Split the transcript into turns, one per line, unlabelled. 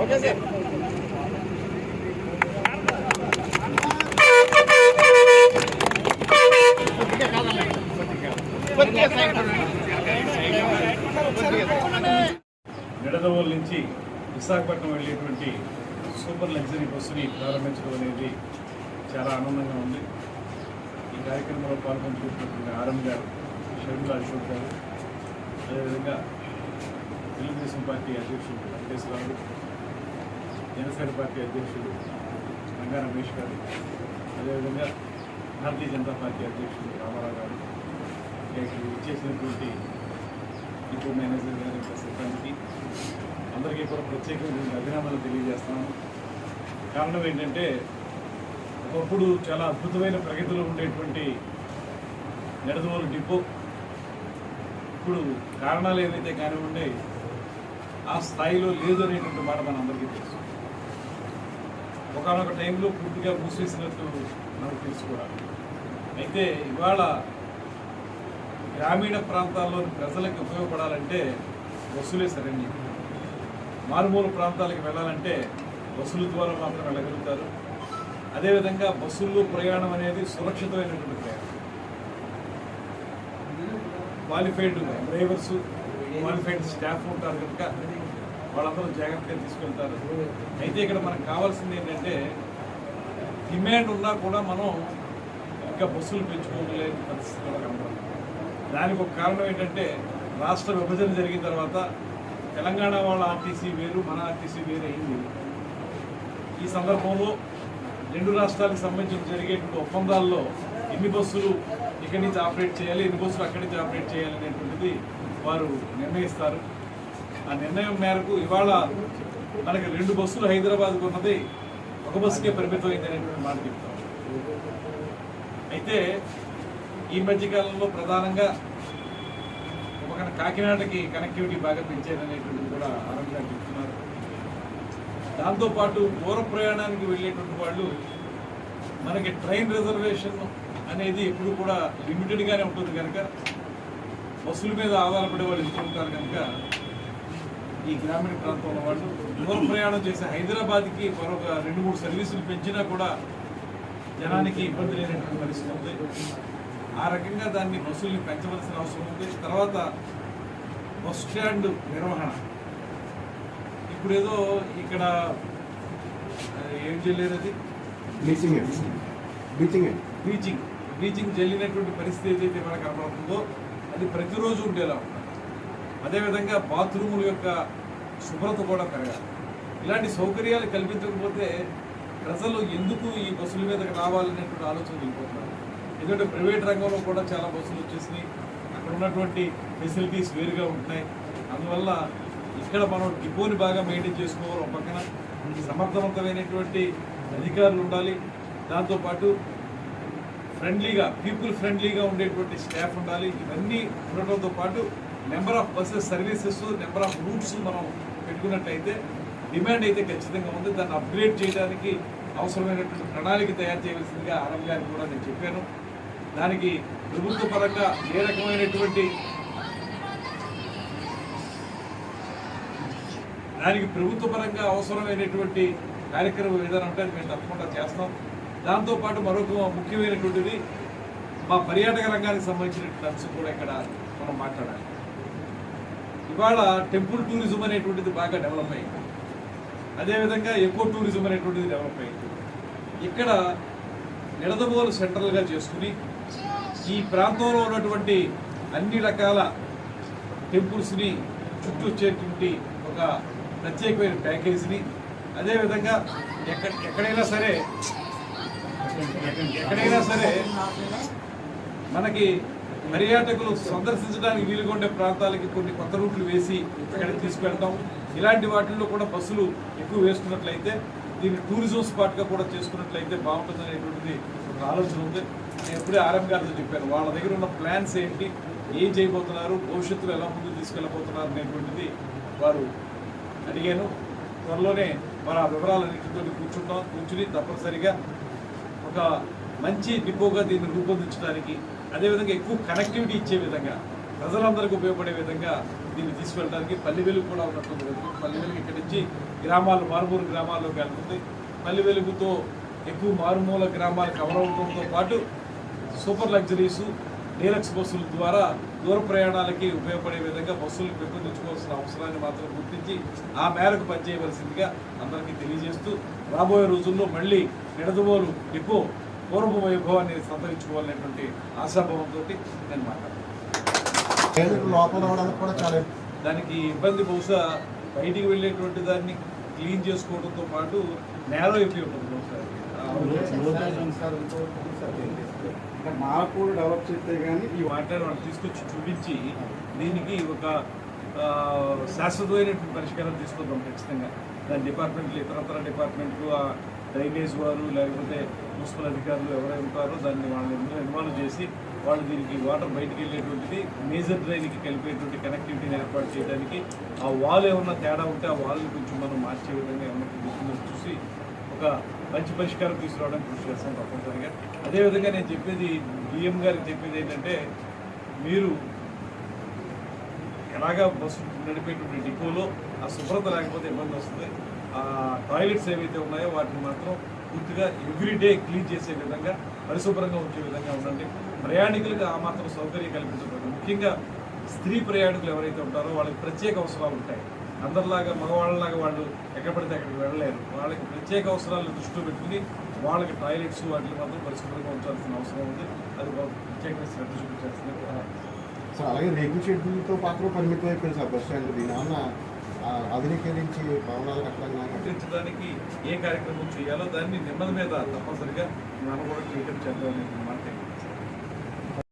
Okay sir
Nidadavolu నుంచి విశాఖపట్నం వెళ్ళేటువంటి super luxury బస్సుని ప్రారంభించడం అనేది చాలా ఆనందంగా ఉంది. ఈ కార్యక్రమంలో పాల్గొంటున్నటువంటి ఆర్ఎం గారు, షర్మిల అశోక్ గారు, అదేవిధంగా తెలుగుదేశం పార్టీ అధ్యక్షుడు వెంకటేశ్వరరావు, జనసేన పార్టీ అధ్యక్షుడు రంగా రమేష్ గారు, అదేవిధంగా భారతీయ జనతా పార్టీ అధ్యక్షుడు రామారావు గారు, ఇచ్చేసినటువంటి డిపో మేనేజర్ గారి యొక్క సిబ్బందికి అందరికీ కూడా ప్రత్యేకమైన అభినందనలు తెలియజేస్తున్నాను. కారణం ఏంటంటే ఒకప్పుడు చాలా అద్భుతమైన ప్రగతిలో ఉండేటువంటి నిడదవోలు డిపో ఇప్పుడు కారణాలు ఏవైతే కానివ్వండి ఆ స్థాయిలో లేదు అనేటువంటి మాట మన అందరికీ తెలుసు. ఒకనొక టైంలో పూర్తిగా మూసేసినట్టు మనకు తెలుసుకోవాలి. అయితే ఇవాళ గ్రామీణ ప్రాంతాల్లోని ప్రజలకు ఉపయోగపడాలంటే బస్సులే సరైనవి. మారుమూల ప్రాంతాలకు వెళ్ళాలంటే బస్సుల ద్వారా మాత్రం వెళ్ళగలుగుతారు. అదేవిధంగా బస్సుల్లో ప్రయాణం అనేది సురక్షితమైనటువంటి ప్రయాణం. క్వాలిఫైడ్ డ్రైవర్సు, క్వాలిఫైడ్ స్టాఫ్ ఉంటారు కనుక వాళ్ళందరూ జాగ్రత్తగా తీసుకెళ్తారు. అయితే ఇక్కడ మనకు కావాల్సింది ఏంటంటే డిమాండ్ ఉన్నా కూడా మనం ఇంకా బస్సులు పెంచుకోలేని పరిస్థితి కూడా కనబడుతుంది. దానికి ఒక కారణం ఏంటంటే రాష్ట్ర విభజన జరిగిన తర్వాత తెలంగాణ వాళ్ళ ఆర్టీసీ వేరు, మన ఆర్టీసీ వేరు అయింది. ఈ సందర్భంలో రెండు రాష్ట్రాలకు సంబంధించి జరిగేటువంటి ఒప్పందాల్లో ఎన్ని బస్సులు ఇక్కడి నుంచి ఆపరేట్ చేయాలి, ఎన్ని బస్సులు అక్కడి నుంచి ఆపరేట్ చేయాలి అనేటువంటిది వారు నిర్ణయిస్తారు. ఆ నిర్ణయం మేరకు ఇవాళ మనకి 2 బస్సులు హైదరాబాద్కు ఉన్నది ఒక బస్సుకే పరిమితమైంది అనేటువంటి మాట చెప్తాం. అయితే ఈ మధ్యకాలంలో ప్రధానంగా ఒక కాకినాడకి కనెక్టివిటీ బాగా పెంచారనేటువంటిది కూడా ఆరోగ్యంగా చెప్తున్నారు. దాంతోపాటు దూర ప్రయాణానికి వెళ్ళేటువంటి వాళ్ళు మనకి ట్రైన్ రిజర్వేషన్ అనేది ఎప్పుడు కూడా లిమిటెడ్గానే ఉంటుంది కనుక బస్సుల మీద ఆధారపడే వాళ్ళు ఎంచుకుంటారు కనుక ఈ గ్రామీణ ప్రాంతంలో వాళ్ళు దూర ప్రయాణం చేసే హైదరాబాద్కి మరొక 2-3 సర్వీసులు పెంచినా కూడా జనానికి ఇబ్బంది లేనటువంటి పరిస్థితి ఉంది. ఆ రకంగా దాన్ని బస్సుల్ని పెంచవలసిన అవసరం ఉంది. తర్వాత బస్ స్టాండ్ నిర్వహణ ఇప్పుడు ఏదో ఇక్కడ ఏం చేయలేదు, అది బ్లీచింగ్ జల్లినటువంటి పరిస్థితి ఏదైతే మనకు కనబడుతుందో అది ప్రతిరోజు ఉండేలా ఉంటుంది. అదేవిధంగా బాత్రూముల యొక్క శుభ్రత కూడా పెరగాలి. ఇలాంటి సౌకర్యాలు కల్పించకపోతే ప్రజలు ఎందుకు ఈ బస్సుల మీదకి రావాలనేటువంటి ఆలోచన వెళ్ళిపోతున్నారు. ఎందుకంటే ప్రైవేట్ రంగంలో కూడా చాలా బస్సులు వచ్చేసినాయి, అక్కడ ఉన్నటువంటి ఫెసిలిటీస్ వేరుగా ఉంటున్నాయి. అందువల్ల ఇక్కడ మనం డిపోని బాగా మెయింటైన్ చేసుకోవాలి. ఒక పక్కన సమర్థవంతమైనటువంటి అధికారులు ఉండాలి, దాంతోపాటు ఫ్రెండ్లీగా పీపుల్ ఫ్రెండ్లీగా ఉండేటువంటి స్టాఫ్ ఉండాలి. ఇవన్నీ ఉండటంతో పాటు number of buses services, number of roots మనం పెట్టుకున్నట్టయితే డిమాండ్ అయితే ఖచ్చితంగా ఉంది. దాన్ని అప్గ్రేడ్ చేయడానికి అవసరమైనటువంటి ప్రణాళిక తయారు చేయవలసిందిగా ఆర్ఎం గారికి కూడా నేను చెప్పాను. దానికి ప్రభుత్వ పరంగా ఏ రకమైనటువంటి అవసరమైనటువంటి కార్యక్రమం ఏదైనా ఉంటే అది మేము తప్పకుండా చేస్తాం. దాంతోపాటు మరొక ముఖ్యమైనటువంటిది మా పర్యాటక రంగానికి సంబంధించినటువంటి అంశం కూడా ఇక్కడ మనం మాట్లాడాలి. ఇవాళ టెంపుల్ టూరిజం అనేటువంటిది బాగా డెవలప్ అయింది. అదేవిధంగా ఎకో టూరిజం అనేటువంటిది డెవలప్ అయింది. ఇక్కడ నిడదవోలు సెంట్రల్గా చేసుకుని ఈ ప్రాంతంలో ఉన్నటువంటి అన్ని రకాల టెంపుల్స్ని చుట్టూ వచ్చేటువంటి ఒక ప్రత్యేకమైన ప్యాకేజీని, అదేవిధంగా ఎక్కడైనా సరే మనకి పర్యాటకులు సందర్శించడానికి వీలుగా ఉండే ప్రాంతాలకి కొన్ని కొత్త రూట్లు వేసి అక్కడ తీసుకెళ్తాం. ఇలాంటి వాటిల్లో కూడా బస్సులు ఎక్కువ వేసుకున్నట్లయితే దీన్ని టూరిజం స్పాట్గా కూడా చేసుకున్నట్లయితే బాగుంటుంది అనేటువంటిది ఒక ఆలోచన ఉంది. నేను ఎప్పుడే ఆర్ఎం గారితో చెప్పాను, వాళ్ళ దగ్గర ఉన్న ప్లాన్స్ ఏంటి, ఏం చేయబోతున్నారు, భవిష్యత్తులో ఎలా ముందుకు తీసుకెళ్ళబోతున్నారు అనేటువంటిది వారు అడిగాను. త్వరలోనే మన వివరాలన్నింటితో కూర్చుని తప్పనిసరిగా ఒక మంచి డిపోగా దీన్ని రూపొందించడానికి, అదేవిధంగా ఎక్కువ కనెక్టివిటీ ఇచ్చే విధంగా, ప్రజలందరికీ ఉపయోగపడే విధంగా దీన్ని తీసుకెళ్ళడానికి పల్లి వెలుగు కూడా ఉన్నట్టుంది. పల్లి వెలుగు ఇక్కడి నుంచి గ్రామాలు, మారుమూల గ్రామాల్లోకి వెళ్తుంది. పల్లి వెలుగుతో ఎక్కువ మారుమూల గ్రామాలు కవర్ అవడంతో పాటు సూపర్ లగ్జరీసు, డీలక్స్ బస్సుల ద్వారా దూర ప్రయాణాలకి ఉపయోగపడే విధంగా బస్సులు పెంపొందించుకోవాల్సిన అవసరాన్ని మాత్రం గుర్తించి ఆ మేరకు పనిచేయవలసిందిగా అందరికీ తెలియజేస్తూ, రాబోయే రోజుల్లో మళ్ళీ నిడదవోలు డిపో పూర్వ వైభవాన్ని సంతరించుకోవాలనేటువంటి ఆశాభావంతో నేను మాట్లాడతాను. దానికి ఇబ్బంది బహుశా బయటికి వెళ్ళేటువంటి దాన్ని క్లీన్ చేసుకోవడంతో పాటు నేల అయిపోయి ఉంటుంది బహుశా.
మాకు డెవలప్ చేస్తే కానీ
ఈ వాటర్ వాళ్ళు తీసుకొచ్చి చూపించి దీనికి ఒక శాశ్వతమైనటువంటి పరిష్కారం తీసుకుందాం ఖచ్చితంగా. దాని డిపార్ట్మెంట్లు, ఇతరతర డిపార్ట్మెంట్లు, డ్రైనేజ్ వారు లేకపోతే మున్సిపల్ అధికారులు ఎవరైనా ఉంటారో దాన్ని వాళ్ళని ఇన్వాల్వ్ చేసి వాళ్ళు దీనికి వాటర్ బయటికి వెళ్ళేటువంటిది మేజర్ డ్రైన్కి కలిపేటువంటి కనెక్టివిటీని ఏర్పాటు చేయడానికి, ఆ వాల్ ఏమన్నా తేడా ఉంటే ఆ వాల్ని కొంచెం మనం మార్చే విధంగా ఏమన్నా చూసి ఒక మంచి పరిష్కారం తీసుకురావడానికి కృషి చేస్తాం తప్పనిసరిగా. అదేవిధంగా నేను చెప్పేది, డిఎం గారికి చెప్పేది ఏంటంటే, మీరు ఎలాగా బస్సు నడిపేటువంటి డిపోలో ఆ శుభ్రత లేకపోతే ఇబ్బంది వస్తుంది. ఆ టాయిలెట్స్ ఏవైతే ఉన్నాయో వాటిని మాత్రం పూర్తిగా ఎవ్రీడే క్లీన్ చేసే విధంగా, పరిశుభ్రంగా ఉంచే విధంగా ఉండండి. ప్రయాణికులకు ఆ మాత్రం సౌకర్యం కల్పించబడి, ముఖ్యంగా స్త్రీ ప్రయాణికులు ఎవరైతే ఉంటారో వాళ్ళకి ప్రత్యేక అవసరాలు ఉంటాయి. అందరిలాగా మగవాళ్ళలాగా వాళ్ళు ఎక్కడ పడితే అక్కడికి వెళ్ళలేరు. వాళ్ళకి ప్రత్యేక అవసరాలను దృష్టిలో పెట్టుకుని వాళ్ళకి టాయిలెట్స్ వాటిని మాత్రం పరిశుభ్రంగా ఉంచాల్సిన అవసరం ఉంది. అది ప్రత్యేకంగా శ్రద్ధ చూపించాల్సింది.
సార్ అలాగే రేకుల షెడ్యూల్తో పాత్ర పరిమితం అయిపోయింది సార్ బస్ స్టాండ్. దీనివల్ల ఆధునీకరించి భవనాలు
కట్టించడానికి ఏ కార్యక్రమం చేయాలో దాన్ని నిమ్మల మీద తప్పనిసరిగా మనం కూడా చేయడం చేద్దాం.